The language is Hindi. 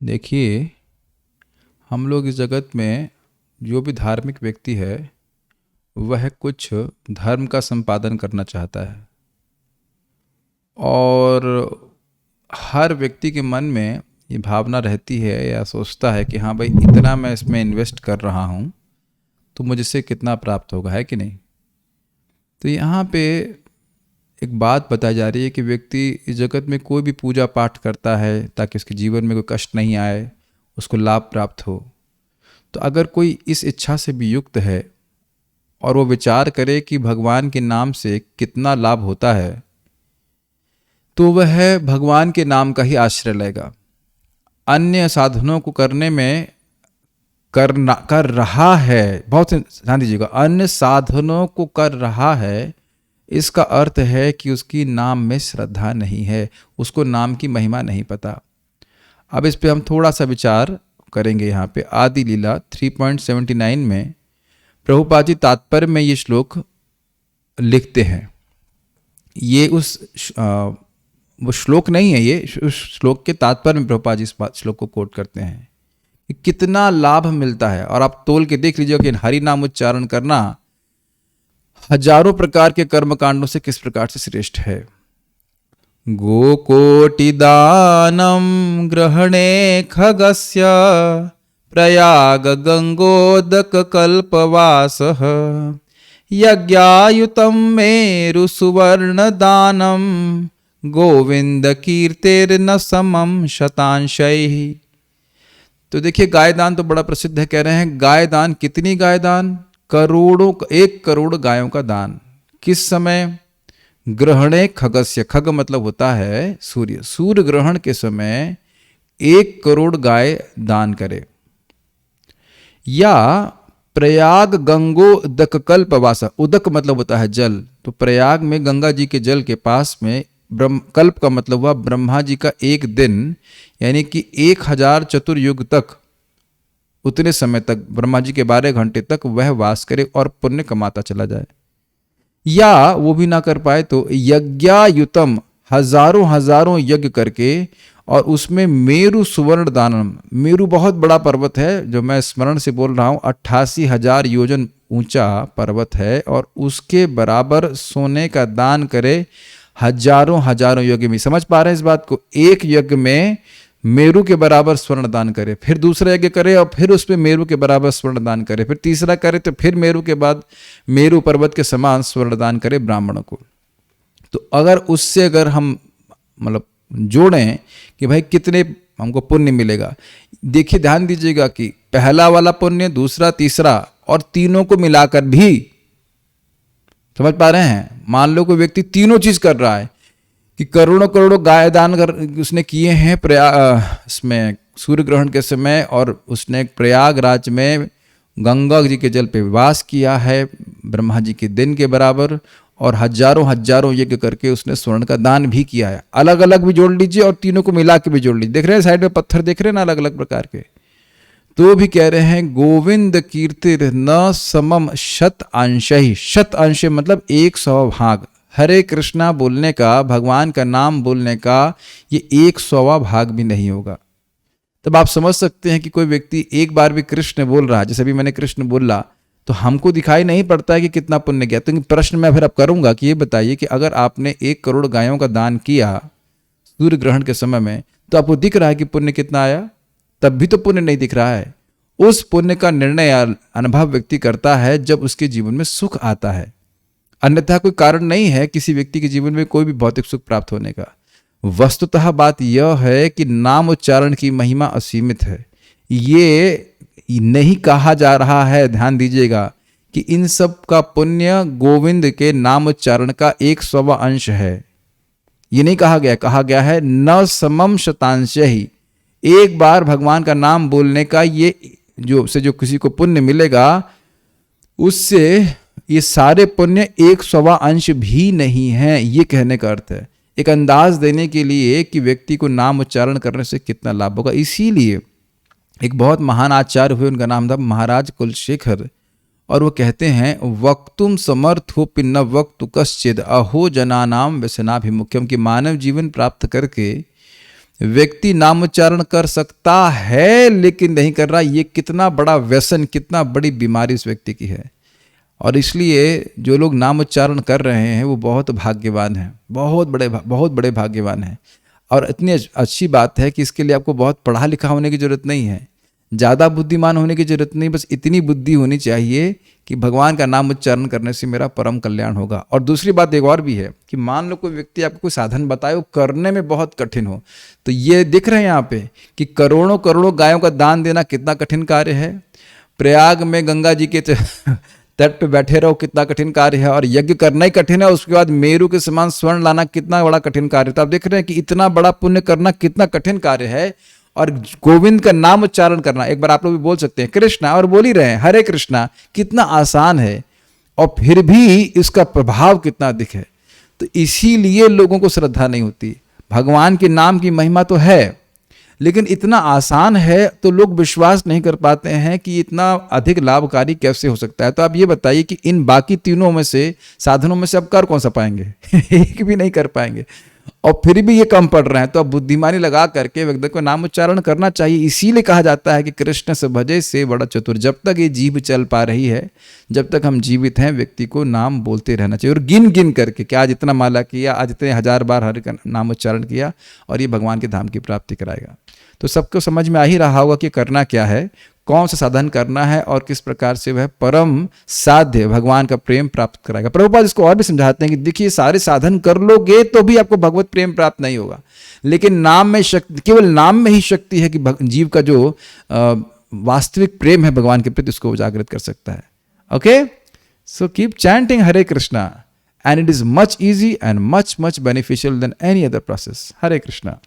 देखिए, हम लोग इस जगत में जो भी धार्मिक व्यक्ति है वह कुछ धर्म का संपादन करना चाहता है। और हर व्यक्ति के मन में ये भावना रहती है या सोचता है कि हाँ भाई, इतना मैं इसमें इन्वेस्ट कर रहा हूँ तो मुझसे कितना प्राप्त होगा, है कि नहीं। तो यहाँ पे एक बात बताई जा रही है कि व्यक्ति इस जगत में कोई भी पूजा पाठ करता है ताकि उसके जीवन में कोई कष्ट नहीं आए, उसको लाभ प्राप्त हो। तो अगर कोई इस इच्छा से भी युक्त है और वो विचार करे कि भगवान के नाम से कितना लाभ होता है, तो वह भगवान के नाम का ही आश्रय लेगा। अन्य साधनों को करने में कर रहा है, बहुत ध्यान दीजिएगा, अन्य साधनों को कर रहा है, इसका अर्थ है कि उसकी नाम में श्रद्धा नहीं है, उसको नाम की महिमा नहीं पता। अब इस पे हम थोड़ा सा विचार करेंगे। यहाँ पे आदि लीला 3.79 में प्रभुपाद जी तात्पर्य में ये श्लोक लिखते हैं। ये वो श्लोक नहीं है, ये उस श्लोक के तात्पर्य में प्रभुपाद जी इस श्लोक को कोट करते हैं कि कितना लाभ मिलता है। और आप तोल के देख लीजिए कि हरि नाम उच्चारण करना हजारों प्रकार के कर्म कांडों से किस प्रकार से श्रेष्ठ है। गोकोटिदानं ग्रहणे खगस्य प्रयाग गंगोदक कल्पवासः यज्ञायुतं मेरु सुवर्ण दानं गोविंद कीर्तिर्न समम शतांशैः। तो देखिए, गायदान तो बड़ा प्रसिद्ध है। कह रहे हैं गायदान, कितनी गायदान? करोड़ों, 1 करोड़ गायों का दान। किस समय? ग्रहणे खगस्य, खग मतलब होता है सूर्य, सूर्य ग्रहण के समय 1 करोड़ गाय दान करे। या प्रयाग गंगोदक कल्पवास, उदक मतलब होता है जल, तो प्रयाग में गंगा जी के जल के पास में कल्प का मतलब हुआ ब्रह्मा जी का 1 दिन, यानी कि 1000 चतुर्युग तक, उतने समय तक, ब्रह्मा जी के 12 घंटे तक वह वास करे और पुण्य कमाता चला जाए। या वो भी ना कर पाए तो यज्ञायुतम, हजारों हजारों यज्ञ करके, और उसमें मेरु सुवर्ण दानम, मेरु बहुत बड़ा पर्वत है जो मैं स्मरण से बोल रहा हूँ, 88,000 योजन ऊंचा पर्वत है, और उसके बराबर सोने का दान करे हजारों हजारों यज्ञ में। समझ पा रहे हैं इस बात को? एक यज्ञ में मेरु के बराबर स्वर्ण दान करे, फिर दूसरा यज्ञ करे और फिर उसमें मेरु के बराबर स्वर्ण दान करे, फिर तीसरा करे तो फिर मेरु के बाद मेरु पर्वत के समान स्वर्ण दान करे ब्राह्मणों को। तो अगर हम मतलब जोड़ें कि भाई कितने हमको पुण्य मिलेगा, देखिए ध्यान दीजिएगा कि पहला वाला पुण्य, दूसरा, तीसरा, और तीनों को मिलाकर भी, समझ पा रहे हैं? मान लो कोई व्यक्ति तीनों चीज कर रहा है कि करोड़ों करोड़ों गाय दान कर उसने किए हैं इसमें सूर्य ग्रहण के समय, और उसने प्रयागराज में गंगा जी के जल पे वास किया है ब्रह्मा जी के दिन के बराबर, और हजारों हजारों यज्ञ करके उसने स्वर्ण का दान भी किया है। अलग अलग भी जोड़ लीजिए और तीनों को मिला के भी जोड़ लीजिए। देख रहे हैं साइड में पत्थर देख रहे हैं ना, अलग अलग प्रकार के। तो भी कह रहे हैं गोविंद कीर्तिर न समम शत अंश, शत अंश मतलब 100 भाग। हरे कृष्णा बोलने का, भगवान का नाम बोलने का ये 100वां भाग भी नहीं होगा। तब आप समझ सकते हैं कि कोई व्यक्ति एक बार भी कृष्ण बोल रहा है, जैसे अभी मैंने कृष्ण बोला, तो हमको दिखाई नहीं पड़ता है कि कितना पुण्य गया। तो प्रश्न मैं फिर अब करूंगा कि ये बताइए कि अगर आपने 1 करोड़ गायों का दान किया सूर्य ग्रहण के समय में, तो आपको दिख रहा है कि पुण्य कितना आया? तब भी तो पुण्य नहीं दिख रहा है। उस पुण्य का निर्णय अनुभव व्यक्ति करता है जब उसके जीवन में सुख आता है, अन्यथा कोई कारण नहीं है किसी व्यक्ति के जीवन में कोई भी भौतिक सुख प्राप्त होने का। वस्तुतः बात यह है कि नाम उच्चारण की महिमा असीमित है। ये नहीं कहा जा रहा है, ध्यान दीजिएगा, कि इन सब का पुण्य गोविंद के नाम उच्चारण का 100वां अंश है। ये नहीं कहा गया, कहा गया है न समम शतांश ही। एक बार भगवान का नाम बोलने का ये जो किसी को पुण्य मिलेगा, उससे ये सारे पुण्य 100वां अंश भी नहीं है। ये कहने का अर्थ है, एक अंदाज देने के लिए कि व्यक्ति को नाम उच्चारण करने से कितना लाभ होगा। इसीलिए एक बहुत महान आचार्य हुए, उनका नाम था महाराज कुलशेखर, और वो कहते हैं वक्तुम समर्थोपि न वक्तु कश्चिद अहो जनानाम व्यसनाभिमुख्यम, कि मानव जीवन प्राप्त करके व्यक्ति नामोच्चारण कर सकता है लेकिन नहीं कर रहा, ये कितना बड़ा व्यसन, कितना बड़ी बीमारी उस व्यक्ति की है। और इसलिए जो लोग नामोच्चारण कर रहे हैं वो बहुत भाग्यवान हैं, बहुत बड़े भाग्यवान हैं। और इतनी अच्छी बात है कि इसके लिए आपको बहुत पढ़ा लिखा होने की जरूरत नहीं है, ज़्यादा बुद्धिमान होने की जरूरत नहीं, बस इतनी बुद्धि होनी चाहिए कि भगवान का नाम उच्चारण करने से मेरा परम कल्याण होगा। और दूसरी बात एक और भी है कि मान लो कोई व्यक्ति आपको कोई साधन बताए, वो करने में बहुत कठिन हो, तो ये दिख रहे हैं यहाँ पे कि करोड़ों करोड़ों गायों का दान देना कितना कठिन कार्य है। प्रयाग में गंगा जी के तट पे बैठे रहो, कितना कठिन कार्य है। और यज्ञ करना ही कठिन है, उसके बाद मेरू के समान स्वर्ण लाना कितना बड़ा कठिन कार्य है। तो आप देख रहे हैं कि इतना बड़ा पुण्य करना कितना कठिन कार्य है। और गोविंद का नाम उच्चारण करना, एक बार आप लोग भी बोल सकते हैं कृष्णा, और बोल ही रहे हैं हरे कृष्णा, कितना आसान है और फिर भी इसका प्रभाव कितना अधिक है। तो इसीलिए लोगों को श्रद्धा नहीं होती। भगवान के नाम की महिमा तो है, लेकिन इतना आसान है तो लोग विश्वास नहीं कर पाते हैं कि इतना अधिक लाभकारी कैसे हो सकता है। तो आप ये बताइए कि इन बाकी तीनों में से, साधनों में से अब कर कौन सा पाएंगे? एक भी नहीं कर पाएंगे, और फिर भी ये कम पड़ रहे हैं। तो अब बुद्धिमानी लगा करके व्यक्ति को नाम उच्चारण करना चाहिए। इसीलिए कहा जाता है कि कृष्ण से भजे से बड़ा चतुर। जब तक ये जीभ चल पा रही है, जब तक हम जीवित हैं, व्यक्ति को नाम बोलते रहना चाहिए, और गिन गिन करके कि आज इतना माला किया, आज इतने 1000 बार हरि का नाम उच्चारण किया, और ये भगवान के धाम की प्राप्ति कराएगा। तो सबको समझ में आ ही रहा होगा कि करना क्या है, कौन सा साधन करना है, और किस प्रकार से वह परम साध्य भगवान का प्रेम प्राप्त कराएगा। प्रभुपाद इसको और भी समझाते हैं कि देखिए, सारे साधन कर लोगे तो भी आपको भगवत प्रेम प्राप्त नहीं होगा, लेकिन नाम में शक्ति, केवल नाम में ही शक्ति है कि जीव का जो वास्तविक प्रेम है भगवान के प्रति, उसको जागृत कर सकता है। Okay, so keep chanting Hare Krishna, and it is much easy and much beneficial then any other process. Hare Krishna.